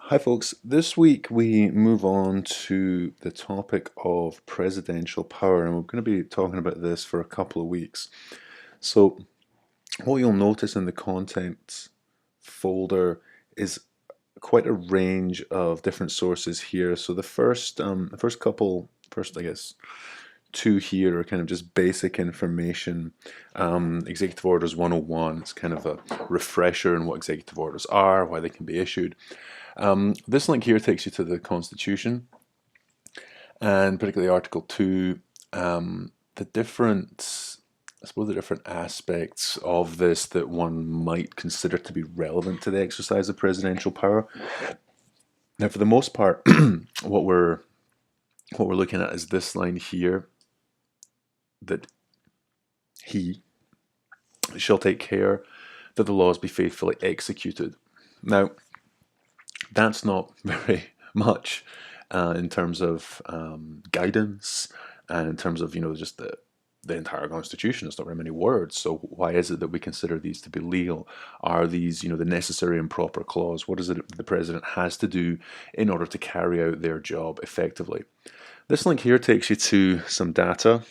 Hi, folks. This week we move on to the topic of presidential power, and we're going to be talking about this for a couple of weeks. So, what you'll notice in the contents folder is quite a range of different sources here. So, first, I guess, two here are kind of just basic information. Executive Orders 101, it's kind of a refresher on what executive orders are, why they can be issued. This link here takes you to the Constitution, and particularly Article 2, the different, I suppose, the different aspects of this that one might consider to be relevant to the exercise of presidential power. Now, for the most part, what we're looking at is this line here, that he shall take care that the laws be faithfully executed. Now, that's not very much in terms of guidance, and in terms of just the entire Constitution. It's not very many words. So why is it that we consider these to be legal? Are these the necessary and proper clause? What is it the president has to do in order to carry out their job effectively? This link here takes you to some data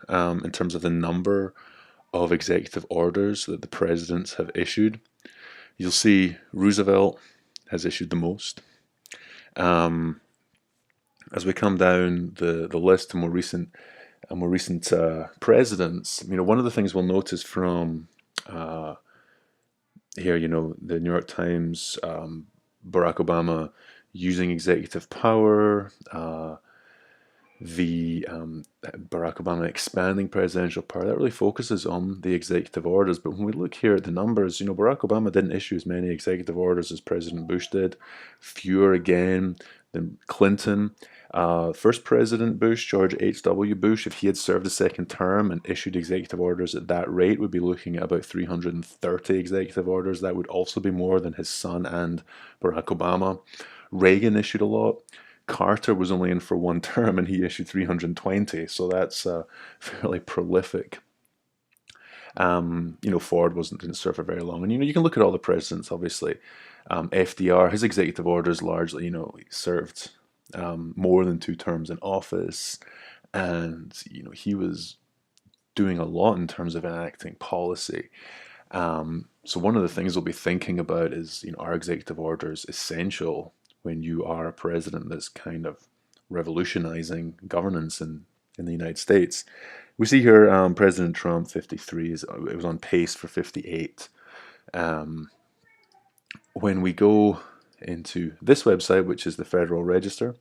in terms of the number of executive orders that the presidents have issued. You'll see Roosevelt has issued the most. As we come down the list of more recent presidents, one of the things we'll notice from here, the New York Times, Barack Obama using executive power, the Barack Obama expanding presidential power, that really focuses on the executive orders. But when we look here at the numbers, Barack Obama didn't issue as many executive orders as President Bush did, fewer again than Clinton. First President Bush, George H.W. Bush, if he had served a second term and issued executive orders at that rate, would be looking at about 330 executive orders. That would also be more than his son and Barack Obama. Reagan issued a lot. Carter was only in for one term and he issued 320, so that's fairly prolific. Ford didn't serve for very long, and you can look at all the presidents. Obviously, FDR, his executive orders largely, he served more than two terms in office, and he was doing a lot in terms of enacting policy. So one of the things we'll be thinking about is, are executive orders essential when you are a president that's kind of revolutionizing governance in the United States? We see here President Trump, 53, it was on pace for 58. When we go into this website, which is the Federal Register,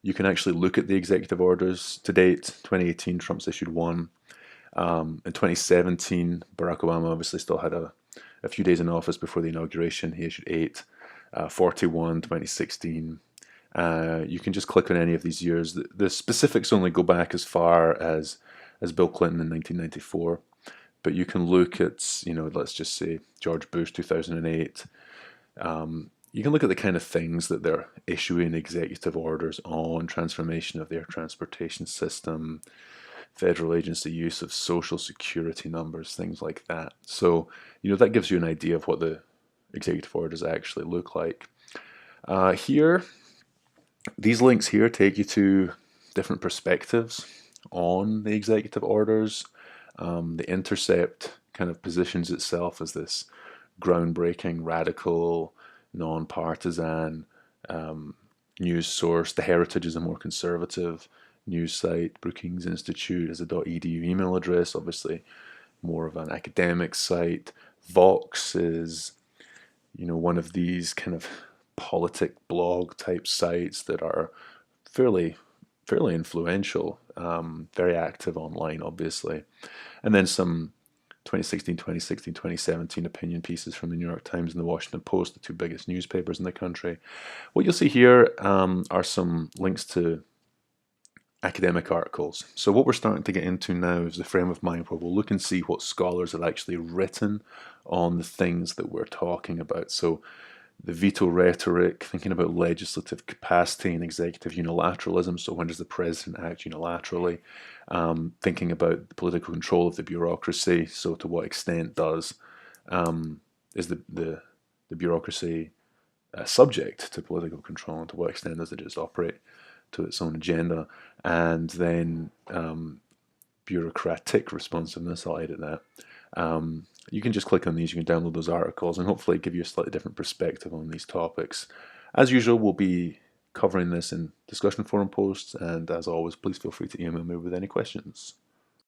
you can actually look at the executive orders to date. 2018, Trump's issued one. In 2017, Barack Obama obviously still had a few days in office before the inauguration. He issued 8. 41, 2016. You can just click on any of these years. The specifics only go back as far as Bill Clinton in 1994. But you can look at, let's just say George Bush, 2008. You can look at the kind of things that they're issuing executive orders on: transformation of the air transportation system, federal agency use of social security numbers, things like that. So, that gives you an idea of what the executive orders actually look like. Here, these links here take you to different perspectives on the executive orders. The Intercept kind of positions itself as this groundbreaking, radical, non-partisan news source. The Heritage is a more conservative news site. Brookings Institute has a .edu email address, obviously more of an academic site. Vox is one of these kind of politic blog type sites that are fairly influential, very active online, obviously. And then some 2016, 2017 opinion pieces from the New York Times and the Washington Post, the two biggest newspapers in the country. What you'll see here are some links to academic articles. So what we're starting to get into now is the frame of mind where we'll look and see what scholars have actually written on the things that we're talking about. So the veto rhetoric, thinking about legislative capacity and executive unilateralism. So when does the president act unilaterally? Thinking about the political control of the bureaucracy. So to what extent is the bureaucracy subject to political control, and to what extent does it just operate to its own agenda, and then bureaucratic responsiveness. I'll edit that. You can just click on these, you can download those articles, and hopefully give you a slightly different perspective on these topics. As usual, we'll be covering this in discussion forum posts, and as always, please feel free to email me with any questions.